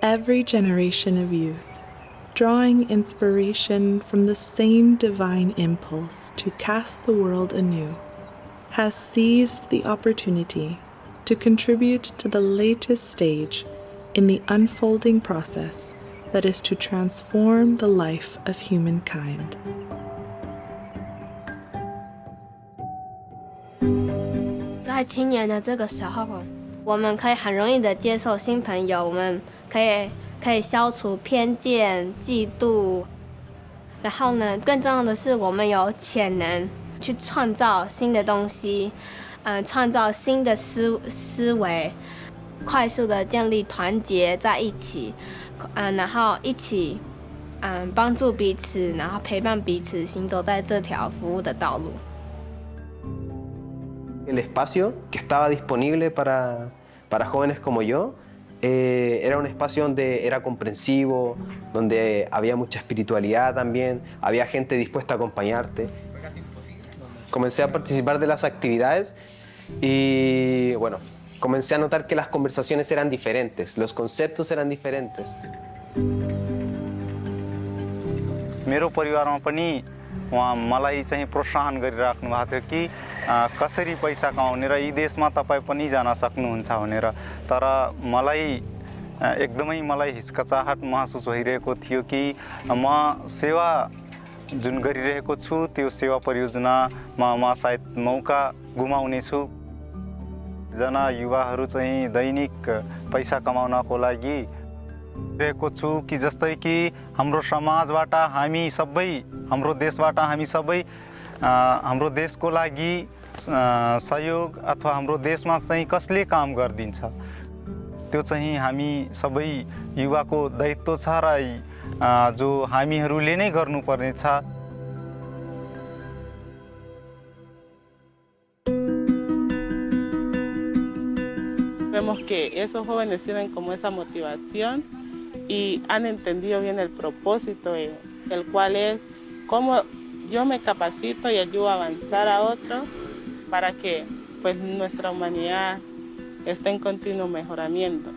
Every generation of youth, drawing inspiration from the same divine impulse to cast the world anew, has seized the opportunity to contribute to the latest stage in the unfolding process that is to transform the life of humankind. 在青年的这个时候，我们可以很容易的接受新朋友，我们可以消除偏见、嫉妒，然后呢，更重要的是，我们有潜能去创造新的东西，创造新的思维，快速的建立团结在一起，然后一起帮助彼此，然后陪伴彼此，行走在这条服务的道路。El espacio que estaba disponible para jóvenes como yo era un espacio donde era comprensivo, donde había mucha espiritualidad también, había gente dispuesta a acompañarte. Comencé a participar de las actividades y bueno, comencé a notar que las conversaciones eran diferentes, los conceptos eran diferentes. मेरो परिवारमा पनि उहाँ मलाई चाहिँ प्रोत्साहन गरिराख्नु भएको थियो कि कसरी पैसा कमाउने र यी देशमा तपाईं पनि जान सक्नुहुन्छ भनेर तर मलाई हिचकिचाहट महसुस भइरहेको थियो कि म सेवा जुन गरिरहेको छु त्यो सेवा परियोजनामा म सायद मौका गुमाउने छु जना युवाहरू चाहिँ दैनिक पैसा कमाउनको लागि रहेको छु कि जस्तै कि हाम्रो समाजबाट हामी सबै हाम्रो देशबाट हामी सबै हाम्रो देशको लागि सहयोग अथवा हाम्रो देशमा चाहिँ कसले काम गर्दिन्छ त्यो चाहिँ हामी सबै युवाको दायित्व छ र जो हामीहरूले नै गर्नुपर्ने छ Vemos que esos jóvenes tienen como esa motivación y han entendido bien el propósito, el cual es cómo yo me capacito y ayudo a avanzar a otros para que pues, nuestra humanidad esté en continuo mejoramiento.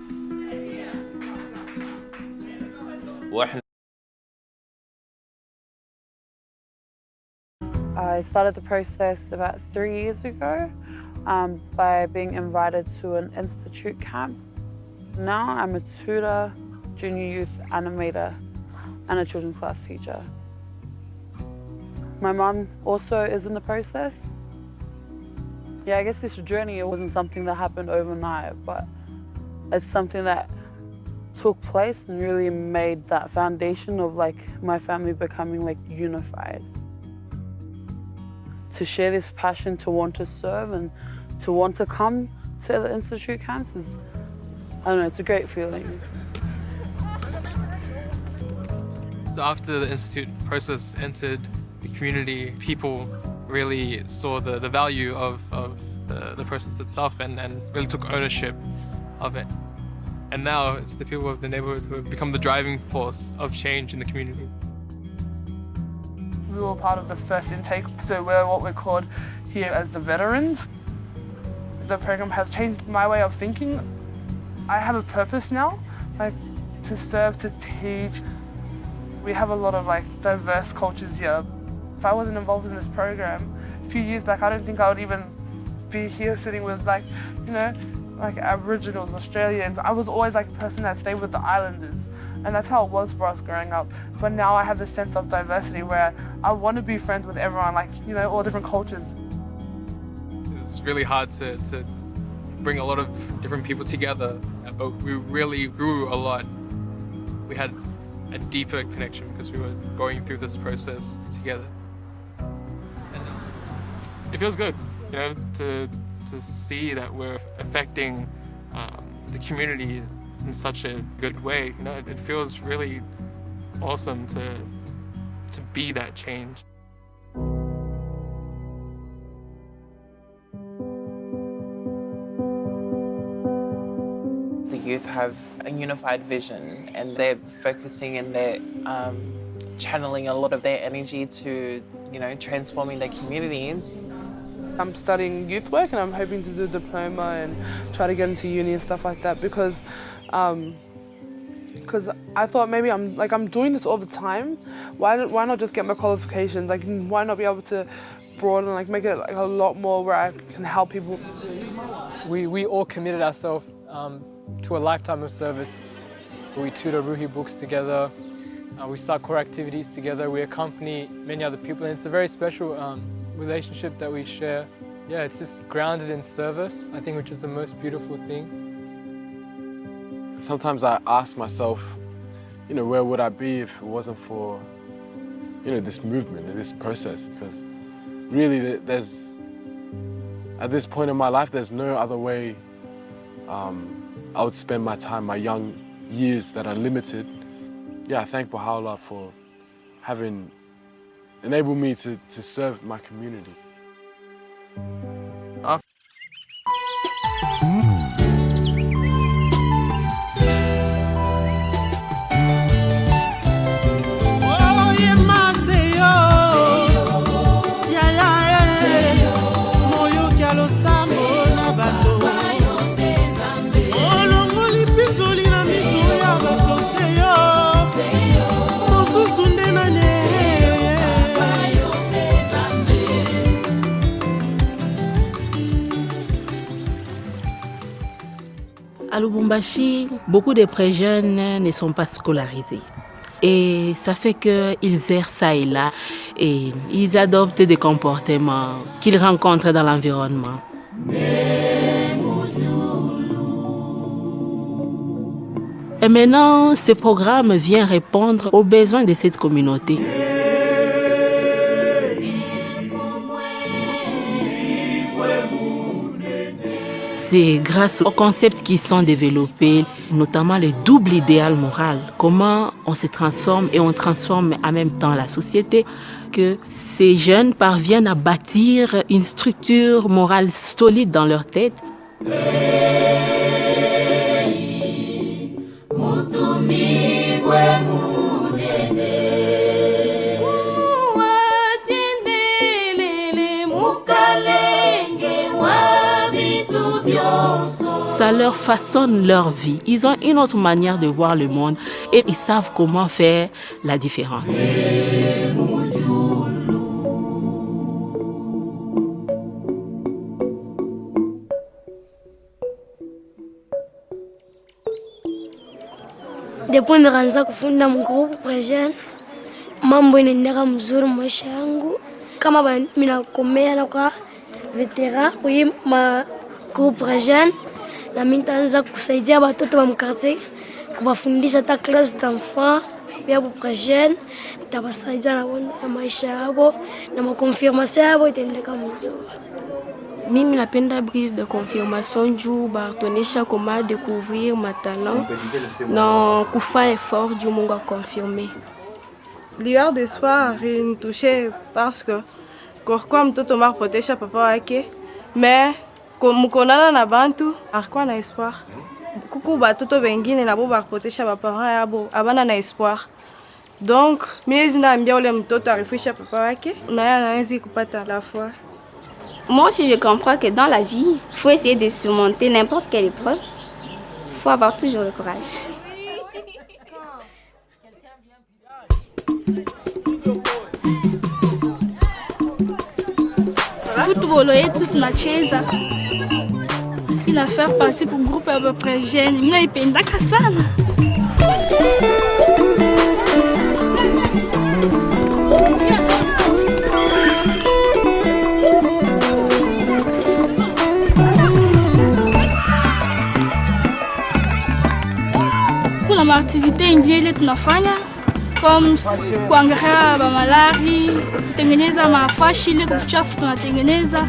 I started the process about 3 years ago by being invited to an institute camp. Now I'm a tutor, junior youth animator, and a children's class teacher. My mum also is in the process. Yeah, I guess this journey, it wasn't something that happened overnight, but it's something that took place and really made that foundation of like my family becoming like unified. To share this passion to want to serve and to want to come to the institute camps is, I don't know, it's a great feeling. So after the institute process entered the community, people really saw the value of the process itself and really took ownership of it. And now it's the people of the neighborhood who have become the driving force of change in the community. We were part of the first intake, so we're what we're called here as the veterans. The program has changed my way of thinking. I have a purpose now, like to serve, to teach. We have a lot of like diverse cultures here. If I wasn't involved in this program a few years back, I don't think I would even be here sitting with like, you know, like Aboriginals, Australians. I was always like the person that stayed with the islanders. And that's how it was for us growing up. But now I have this sense of diversity where I want to be friends with everyone, like, you know, all different cultures. It was really hard to bring a lot of different people together, but we really grew a lot. We had a deeper connection because we were going through this process together. And it feels good, you know, to see that we're affecting the community in such a good way. You know, it feels really awesome to be that change. The youth have a unified vision and they're focusing and they're channeling a lot of their energy to, you know, transforming their communities. I'm studying youth work and I'm hoping to do a diploma and try to get into uni and stuff like that because because I thought maybe I'm doing this all the time. Why not just get my qualifications? Like, why not be able to broaden, like make it like a lot more where I can help people? We all committed ourselves to a lifetime of service. We tutor Ruhi books together. We start core activities together. We accompany many other people, and it's a very special relationship that we share. Yeah, it's just grounded in service, I think, which is the most beautiful thing. Sometimes I ask myself, where would I be if it wasn't for, this movement and this process? Because really, at this point in my life, there's no other way I would spend my time, my young years that are limited. Yeah, I thank Baha'u'llah for having enabled me to serve my community. À Lubumbashi, beaucoup de pré-jeunes ne sont pas scolarisés. Et ça fait qu'ils errent ça et là et ils adoptent des comportements qu'ils rencontrent dans l'environnement. Et maintenant, ce programme vient répondre aux besoins de cette communauté. C'est grâce aux concepts qui sont développés, notamment le double idéal moral, comment on se transforme et on transforme en même temps la société, que ces jeunes parviennent à bâtir une structure morale solide dans leur tête. Ça leur façonne leur vie. Ils ont une autre manière de voir le monde et ils savent comment faire la différence. Ndipo nikaanza kufunda mgrupu prejeni, mambo inaendeka mzuri maisha yangu. Kama minakomea na kwa vetera kwa hii magrupu prejeni, na mimi nitaanza kusaidia watoto wa mkartie, kuwafundisha hata classe d'enfants ya prejeni, nitabasaidia na maisha yao na makonfirmation yao itaendeka mzuri. Mimi napenda brise de confirmation juu batuonesha comment découvrir ma talent na kufa effort juu Mungu akonfirme. Lueur d'espoir ilinitouche parce que kwa mtoto maripotesha papa wake, mais mkonana na bantu alikuwa na espoir. Kuku batoto bengine nabo baripotesha baparents yabo abana na espoir. Donc mimi ninaambia ule mtoto arifisha papa wake na yeye anaweza kupata la foi. Moi aussi, je comprends que dans la vie, il faut essayer de surmonter n'importe quelle épreuve. Il faut avoir toujours le courage. Football yetu tunacheza ina faire partie pour groupe à peu près jeune. Mimi naipendaka sana. Kuna activité ingine tunafanya comme kuangalia malari, kutengeneza mafashi ile kuchafu tunatengeneza.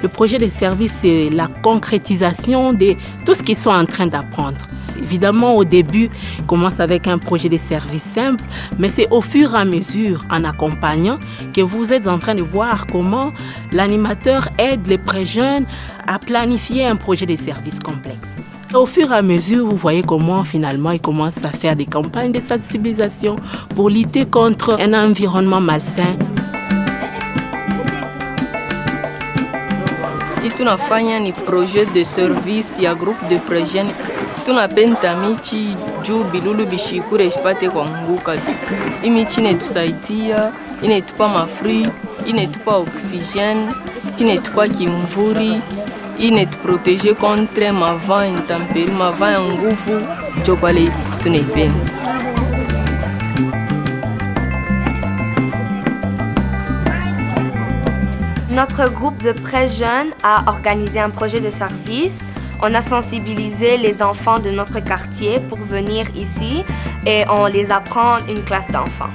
Le projet de service, c'est la concrétisation de tout ce qu'ils sont en train d'apprendre. Évidemment, au début, on commence avec un projet de service simple, mais c'est au fur et à mesure, en accompagnant, que vous êtes en train de voir comment l'animateur aide les pré-jeunes à planifier un projet de service complexe. Au fur et à mesure, vous voyez comment finalement ils commencent à faire des campagnes de sensibilisation pour lutter contre un environnement malsain. Tunafanya ni projet de service ya groupe de pré-jeunes Tunapenda michi juu bilulu bishikure ishipate kuanguka. Hii michi inatusaidia, inatupa mafri, inatupa oxygène, inatupa kimvuri, inatuprotege contre mavent intempérie, mavent ya nguvu, ndio pale tunaipenda. Notre groupe de presse jeunes a organisé un projet de service. On a sensibilisé les enfants de notre quartier pour venir ici et on les apprend une classe d'enfants.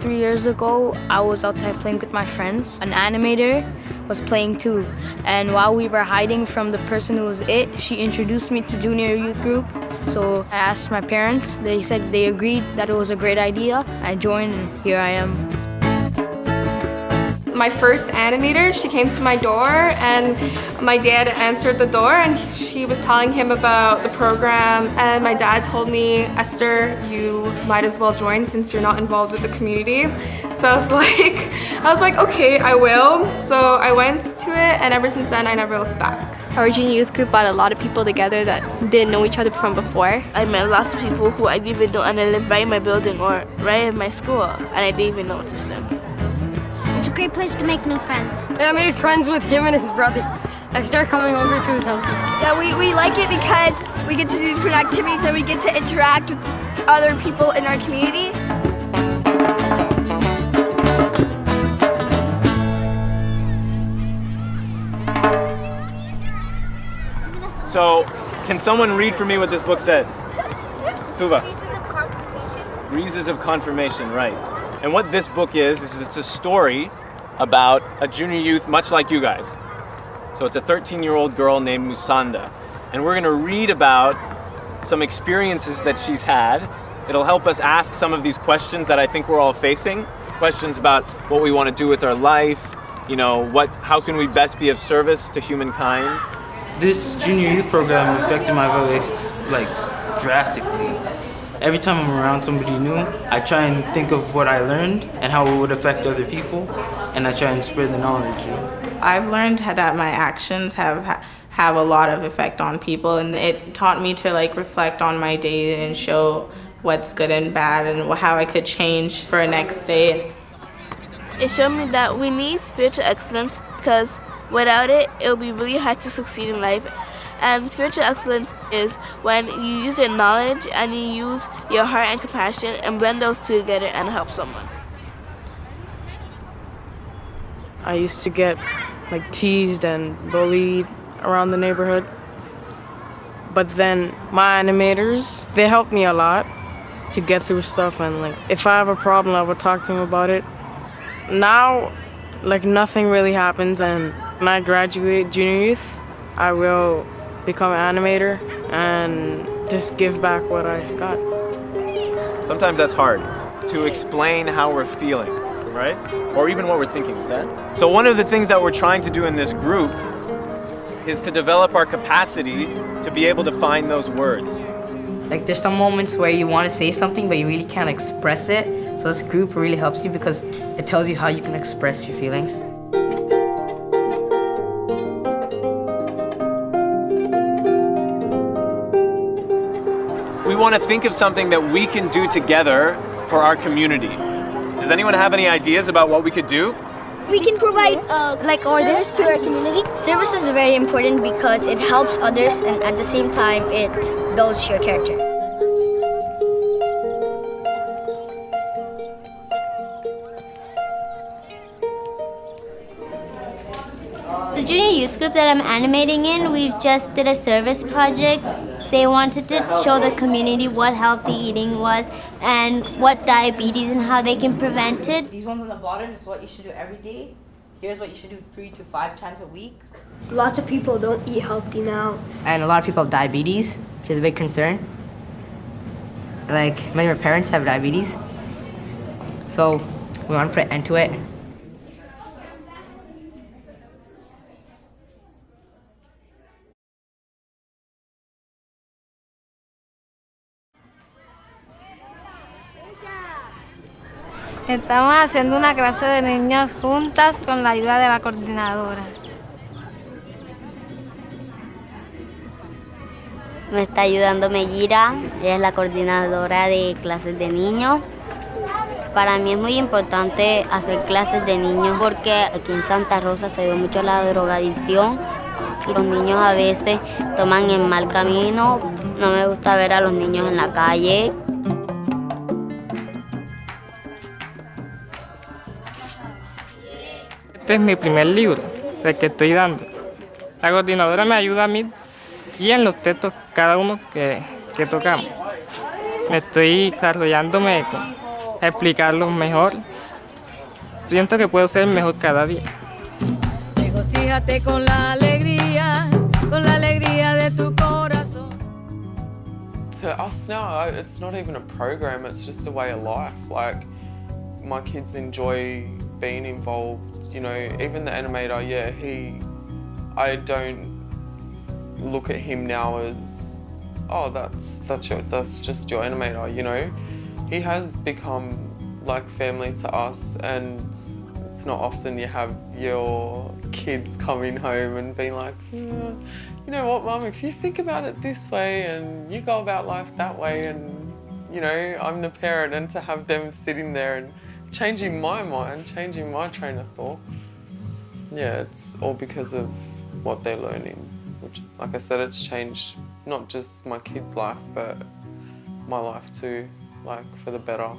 Years ago, I was outside playing with my friends. An animator was playing too. And while we were hiding from the person who was it, she introduced me to junior youth group. So I asked my parents. They said they agreed that it was a great idea. I joined and here I am. My first animator, she came to my door and my dad answered the door and she was telling him about the program, and my dad told me, Esther, you might as well join since you're not involved with the community. So I was like, okay, I will. So I went to it and ever since then I never looked back. Our junior youth group brought a lot of people together that didn't know each other from before. I met lots of people who I didn't even know, and they lived right in my building or right in my school, and I didn't even notice them. It's a great place to make new friends. I made friends with him and his brother. I started coming over to his house. Yeah, we like it because we get to do different activities and we get to interact with other people in our community. So, can someone read for me what this book says? Tuva. Breezes of Confirmation, right. And what this book is it's a story about a junior youth much like you guys. So it's a 13-year-old girl named Musanda. And we're gonna read about some experiences that she's had. It'll help us ask some of these questions that I think we're all facing. Questions about what we wanna do with our life, how can we best be of service to humankind. This junior youth program affected my life, drastically. Every time I'm around somebody new, I try and think of what I learned and how it would affect other people, and I try and spread the knowledge. I've learned that my actions have a lot of effect on people, and it taught me to reflect on my day and show what's good and bad and how I could change for the next day. It showed me that we need spiritual excellence because without it, it will be really hard to succeed in life. And spiritual excellence is when you use your knowledge and you use your heart and compassion and blend those two together and help someone. I used to get teased and bullied around the neighborhood. But then my animators, they helped me a lot to get through stuff, and if I have a problem, I would talk to them about it. Now, nothing really happens, and when I graduate junior youth, I will become an animator and just give back what I got. Sometimes that's hard to explain how we're feeling, right? Or even what we're thinking, okay? So one of the things that we're trying to do in this group is to develop our capacity to be able to find those words. There's some moments where you want to say something, but you really can't express it. So this group really helps you because it tells you how you can express your feelings. We want to think of something that we can do together for our community. Does anyone have any ideas about what we could do? We can provide service to our community. Service is very important because it helps others and at the same time it builds your character. The junior youth group that I'm animating in, we've just did a service project. They wanted to show the community what healthy eating was and what's diabetes and how they can prevent it. These ones on the bottom is what you should do every day. Here's what you should do 3 to 5 times a week. Lots of people don't eat healthy now. And a lot of people have diabetes, which is a big concern. Many of our parents have diabetes. So we want to put an end to it. Estamos haciendo una clase de niños juntas con la ayuda de la coordinadora. Me está ayudando Mellira, ella es la coordinadora de clases de niños. Para mí es muy importante hacer clases de niños porque aquí en Santa Rosa se ve mucho la drogadicción y los niños a veces toman el mal camino. No me gusta ver a los niños en la calle. Este es mi primer libro, el que estoy dando. La coordinadora me ayuda a mí y en los textos cada uno que tocamos. Me estoy desarrollándome a explicarlos mejor. Siento que puedo ser mejor cada día. Regocíjate con la alegría de tu corazón. To us now, it's not even a program, it's just a way of life. Like, my kids enjoy being involved, you know, even the animator, yeah, I don't look at him now as, oh, that's just your animator, you know. He has become like family to us, and it's not often you have your kids coming home and being like, you know what, Mum, if you think about it this way and you go about life that way, and, you know, I'm the parent, and to have them sitting there and changing my mind, changing my train of thought. Yeah, it's all because of what they're learning, which, like I said, it's changed not just my kids' life, but my life too, like for the better.